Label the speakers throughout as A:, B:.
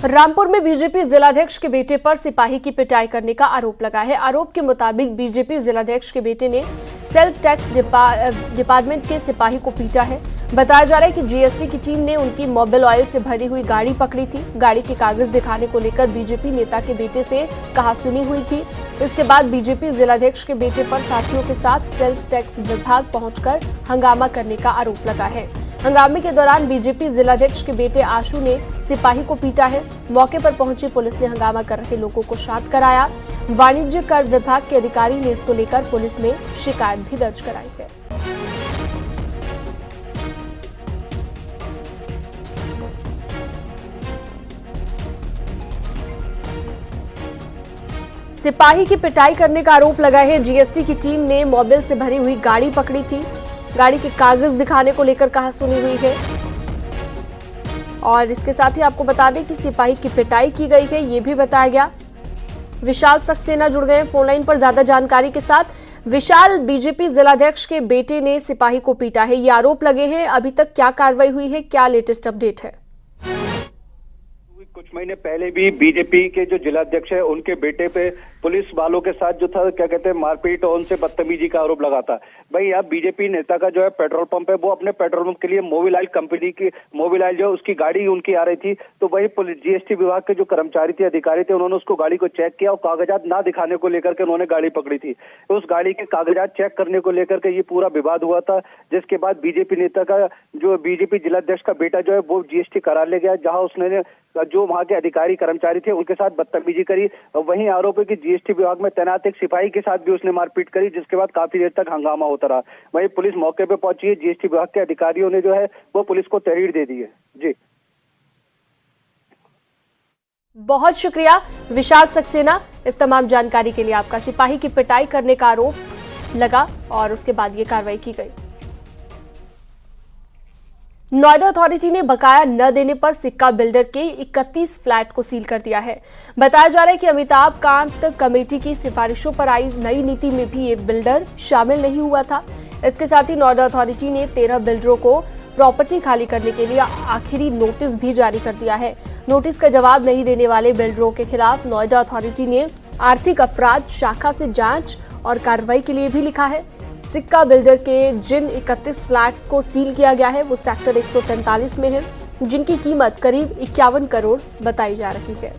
A: रामपुर में बीजेपी जिलाध्यक्ष के बेटे पर सिपाही की पिटाई करने का आरोप लगा है। आरोप के मुताबिक बीजेपी जिलाध्यक्ष के बेटे ने सेल्फ टैक्स डिपार्टमेंट के सिपाही को पीटा है। बताया जा रहा है कि जीएसटी की टीम ने उनकी मोबिल ऑयल से भरी हुई गाड़ी पकड़ी थी। गाड़ी के कागज दिखाने को लेकर बीजेपी नेता के बेटे से कहासुनी हुई थी। इसके बाद बीजेपी जिलाध्यक्ष के बेटे पर साथियों के साथ सेल्फ टैक्स विभाग पहुंचकर हंगामा करने का आरोप लगा है। हंगामे के दौरान बीजेपी जिलाध्यक्ष के बेटे आशु ने सिपाही को पीटा है। मौके पर पहुंची पुलिस ने हंगामा कर रहे लोगों को शांत कराया। वाणिज्य कर विभाग के अधिकारी ने इसको लेकर पुलिस में शिकायत भी दर्ज कराई है। सिपाही की पिटाई करने का आरोप लगा है। जीएसटी की टीम ने मोबिल से भरी हुई गाड़ी पकड़ी थी। गाड़ी के कागज दिखाने को लेकर कहासुनी हुई है। और इसके साथ ही आपको बता दें कि सिपाही की पिटाई की गई है, ये भी बताया गया। विशाल सक्सेना जुड़ गए फोन लाइन पर ज्यादा जानकारी के साथ। विशाल, बीजेपी जिलाध्यक्ष के बेटे ने सिपाही को पीटा है, ये आरोप लगे हैं। अभी तक क्या कार्रवाई हुई है, क्या लेटेस्ट अपडेट है?
B: कुछ महीने पहले भी बीजेपी के जो जिलाध्यक्ष है उनके बेटे पे पुलिस वालों के साथ जो था क्या कहते हैं मारपीट और उनसे बदतमीजी का आरोप लगा था। भाई अब बीजेपी नेता का जो है पेट्रोल पंप है, वो अपने पेट्रोल पंप के लिए मोबिल ऑयल कंपनी की मोबिल ऑयल जो है उसकी गाड़ी उनकी आ रही थी। तो वही पुलिस जीएसटी विभाग के जो कर्मचारी थे, अधिकारी थे, उन्होंने उसको गाड़ी को चेक किया और कागजात ना दिखाने को लेकर के उन्होंने गाड़ी पकड़ी थी। तो उस गाड़ी के कागजात चेक करने को लेकर के ये पूरा विवाद हुआ था, जिसके बाद बीजेपी नेता का जो बीजेपी जिलाध्यक्ष का बेटा जो है वो जीएसटी कार्यालय गया, जहां उसने जो वहां के अधिकारी कर्मचारी थे उनके साथ बदतमीजी करी। वहीं आरोप है कि जीएसटी विभाग में तैनात एक सिपाही के साथ भी उसने मारपीट करी, जिसके बाद काफी देर तक हंगामा होता रहा। वहीं पुलिस मौके पे पहुंची है। जीएसटी विभाग के अधिकारियों ने जो है वो पुलिस को तहरीर दे दी है। जी,
A: बहुत शुक्रिया विशाल सक्सेना इस तमाम जानकारी के लिए आपका। सिपाही की पिटाई करने का आरोप लगा और उसके बाद ये कार्रवाई की गई। नोएडा अथॉरिटी ने बकाया न देने पर सिक्का बिल्डर के 31 फ्लैट को सील कर दिया है। बताया जा रहा है कि अमिताभ कांत कमेटी की सिफारिशों पर आई नई नीति में भी ये बिल्डर शामिल नहीं हुआ था। इसके साथ ही नोएडा अथॉरिटी ने 13 बिल्डरों को प्रॉपर्टी खाली करने के लिए आखिरी नोटिस भी जारी कर दिया है। नोटिस का जवाब नहीं देने वाले बिल्डरों के खिलाफ नोएडा अथॉरिटी ने आर्थिक अपराध शाखा से जांच और कार्रवाई के लिए भी लिखा है। सिक्का बिल्डर के जिन 31 फ्लैट्स को सील किया गया है वो सेक्टर 143 में है, जिनकी कीमत करीब 51 करोड़ बताई जा रही है।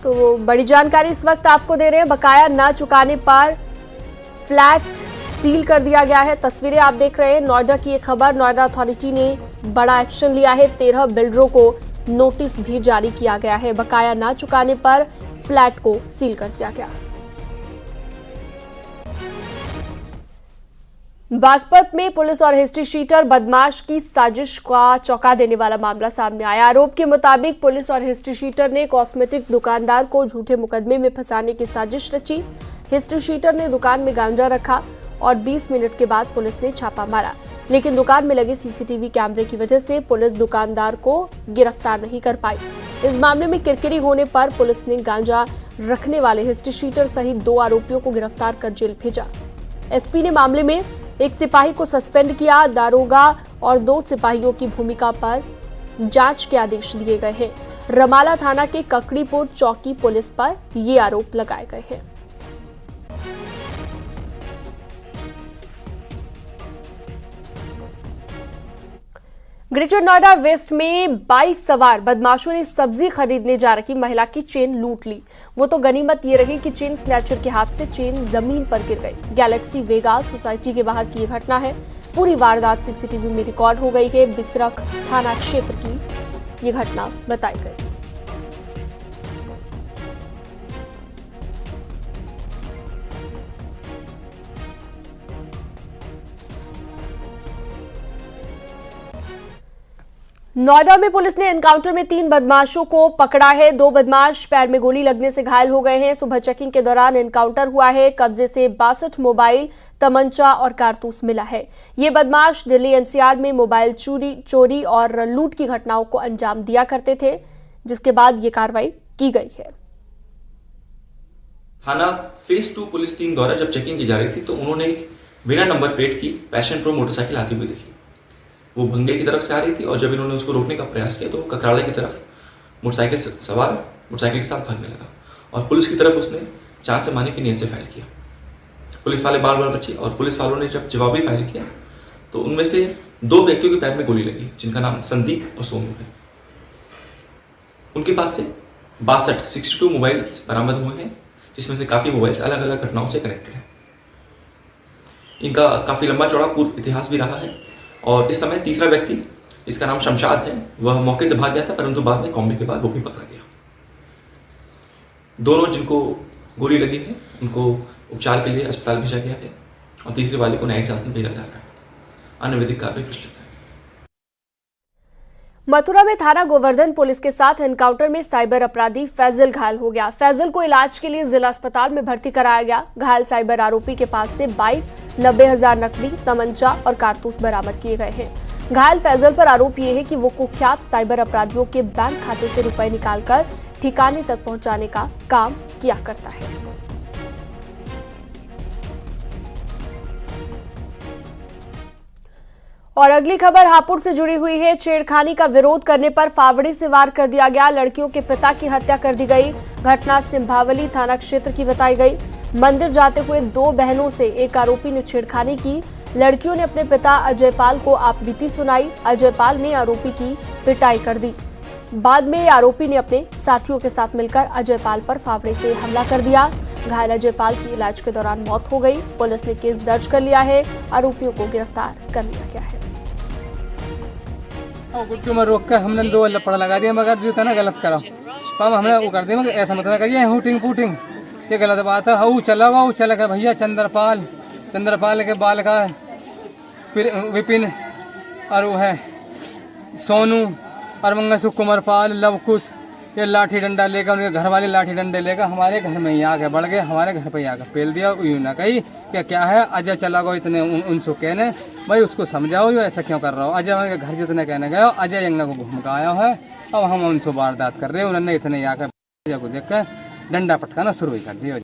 A: तो बड़ी जानकारी इस वक्त आपको दे रहे हैं। बकाया ना चुकाने पर फ्लैट सील कर दिया गया है। तस्वीरें आप देख रहे हैं, नोएडा की ये खबर। नोएडा अथॉरिटी ने बड़ा एक्शन लिया है। 13 बिल्डरों को नोटिस भी जारी किया गया है। बकाया ना चुकाने पर फ्लैट को सील कर दिया गया। बागपत में पुलिस और हिस्ट्री शीटर बदमाश की साजिश का चौंका देने वाला मामला सामने आया। आरोप के मुताबिक पुलिस और हिस्ट्री शीटर ने कॉस्मेटिक दुकानदार को झूठे मुकदमे में फंसाने की साजिश रची। हिस्ट्री शीटर ने दुकान में गांजा रखा और 20 मिनट के बाद पुलिस ने छापा मारा, लेकिन दुकान में लगे सीसीटीवी कैमरे की वजह से पुलिस दुकानदार को गिरफ्तार नहीं कर पाई। इस मामले में किरकिरी होने पर पुलिस ने गांजा रखने वाले हिस्ट्री शीटर सहित 2 आरोपियों को गिरफ्तार कर जेल भेजा। एसपी ने मामले में एक सिपाही को सस्पेंड किया। दारोगा और 2 सिपाहियों की भूमिका पर जांच के आदेश दिए गए हैं। रमाला थाना के ककड़ीपुर चौकी पुलिस पर ये आरोप लगाए गए हैं। ग्रेटर नोएडा वेस्ट में बाइक सवार बदमाशों ने सब्जी खरीदने जा रही महिला की चेन लूट ली। वो तो गनीमत ये रही कि चेन स्नैचर के हाथ से चेन जमीन पर गिर गई। गैलेक्सी वेगा सोसाइटी के बाहर की ये घटना है। पूरी वारदात सीसीटीवी में रिकॉर्ड हो गई है। बिसरख थाना क्षेत्र की ये घटना बताई गई। नोएडा में पुलिस ने एनकाउंटर में 3 बदमाशों को पकड़ा है। 2 बदमाश पैर में गोली लगने से घायल हो गए हैं। सुबह चेकिंग के दौरान एनकाउंटर हुआ है। कब्जे से 62 मोबाइल, तमंचा और कारतूस मिला है। ये बदमाश दिल्ली एनसीआर में मोबाइल चोरी और लूट की घटनाओं को अंजाम दिया करते थे, जिसके बाद ये कार्रवाई की गई है।
C: थाना फेज 2 पुलिस टीम द्वारा जब चेकिंग की जा रही थी तो उन्होंने एक बिना नंबर प्लेट की पैशन प्रो मोटरसाइकिल आती हुई देखी। वो भंगे की तरफ से आ रही थी और जब इन्होंने उसको रोकने का प्रयास किया तो वो ककराड़े की तरफ मोटरसाइकिल से सवार मोटरसाइकिल के साथ भागने लगा और पुलिस की तरफ उसने जान से मारने की नीयत से फायर किया। पुलिस वाले बाल बाल बचे और पुलिस वालों ने जब जवाबी फायर किया तो उनमें से 2 व्यक्तियों के पैर में गोली लगी जिनका नाम संदीप और सोनू है। उनके पास से 62 मोबाइल बरामद हुए हैं जिसमें से काफ़ी मोबाइल्स अलग अलग घटनाओं से कनेक्टेड हैं। इनका काफ़ी लंबा चौड़ा पूर्व इतिहास भी रहा है और इस समय तीसरा व्यक्ति जिसका नाम शमशाद है वह मौके से भाग गया था, परंतु बाद में कॉम्बी के बाद वो भी पकड़ा गया। दोनों जिनको गोली लगी है उनको उपचार के लिए अस्पताल भेजा गया है और तीसरे वाले को न्यायिक हिरासत में भेजा जा रहा है। अन्य विधिक कार्रवाई प्रचलित है।
A: मथुरा में थाना गोवर्धन पुलिस के साथ एनकाउंटर में साइबर अपराधी फैजल घायल हो गया। फैजल को इलाज के लिए जिला अस्पताल में भर्ती कराया गया। घायल साइबर आरोपी के पास से बाइक, 90,000 नकदी, तमंचा और कारतूस बरामद किए गए हैं। घायल फैजल पर आरोप यह है कि वो कुख्यात साइबर अपराधियों के बैंक खाते से रुपए निकालकर ठिकाने तक पहुंचाने का काम किया करता है। और अगली खबर हापुड़ से जुड़ी हुई है। छेड़खानी का विरोध करने पर फावड़ी से वार कर दिया गया। लड़कियों के पिता की हत्या कर दी गई। घटना सिंभावली थाना क्षेत्र की बताई गई। मंदिर जाते हुए 2 बहनों से एक आरोपी ने छेड़खानी की। लड़कियों ने अपने पिता अजयपाल को आपबीती सुनाई। अजयपाल ने आरोपी की पिटाई कर दी। बाद में आरोपी ने अपने साथियों के साथ मिलकर अजयपाल पर फावड़े से हमला कर दिया। घायल अजयपाल की इलाज के दौरान मौत हो गई। पुलिस ने केस दर्ज कर लिया है। आरोपियों को गिरफ्तार कर लिया गया है।
D: गुट्टू में रोक कर हमने 2 लपड़ लगा दिया, मगर जो था ना गलत करा पापा हमने वो कर दिया, मगर ऐसा मत ना करिए हुटिंग पुटिंग, ये गलत बात है। वो चला गया भैया चंद्रपाल के बाल का विपिन और वो है सोनू और मंगसु कुमारपाल लवकुश, ये लाठी डंडा लेकर उनके घर वाले लाठी डंडे लेकर हमारे घर में ही आके बढ़ गए। हमारे घर पे ही आकर पेल दिया। यूं ना कही क्या है अजय चला गो इतने उनसे कहने भाई उसको समझाओ यो ऐसा क्यों कर रहा हो। अजय उनके घर जितने कहने गए अजय यंगा को घूम कर आया है। अब हम उनसे वारदात कर रहे हैं। उन्होंने इतने आकर को देख कर डंडा पटकाना शुरू ही कर दिया।